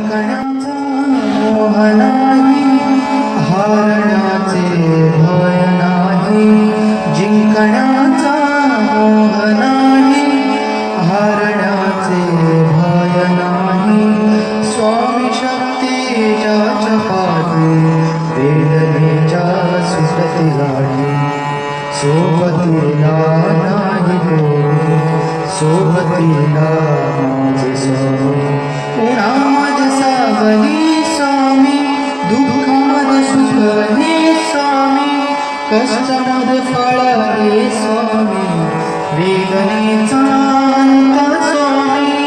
जिंकण्याचा मोह नाही, हारण्याचे भय नाही. जिंकण्याचा मोह नाही, हारण्याचे भय नाही. स्वामी शक्तीच्या चपाती, वेदनेच्या सुटती गाठी. सोबतीला नाही कोणी, सोबतीला माझे स्वामी. पुन्हा माझे सावली स्वामी, दुःखामध्ये सुख हे स्वामी, कष्टामध्ये फळ हे स्वामी, वेदनेचा अंत स्वामी.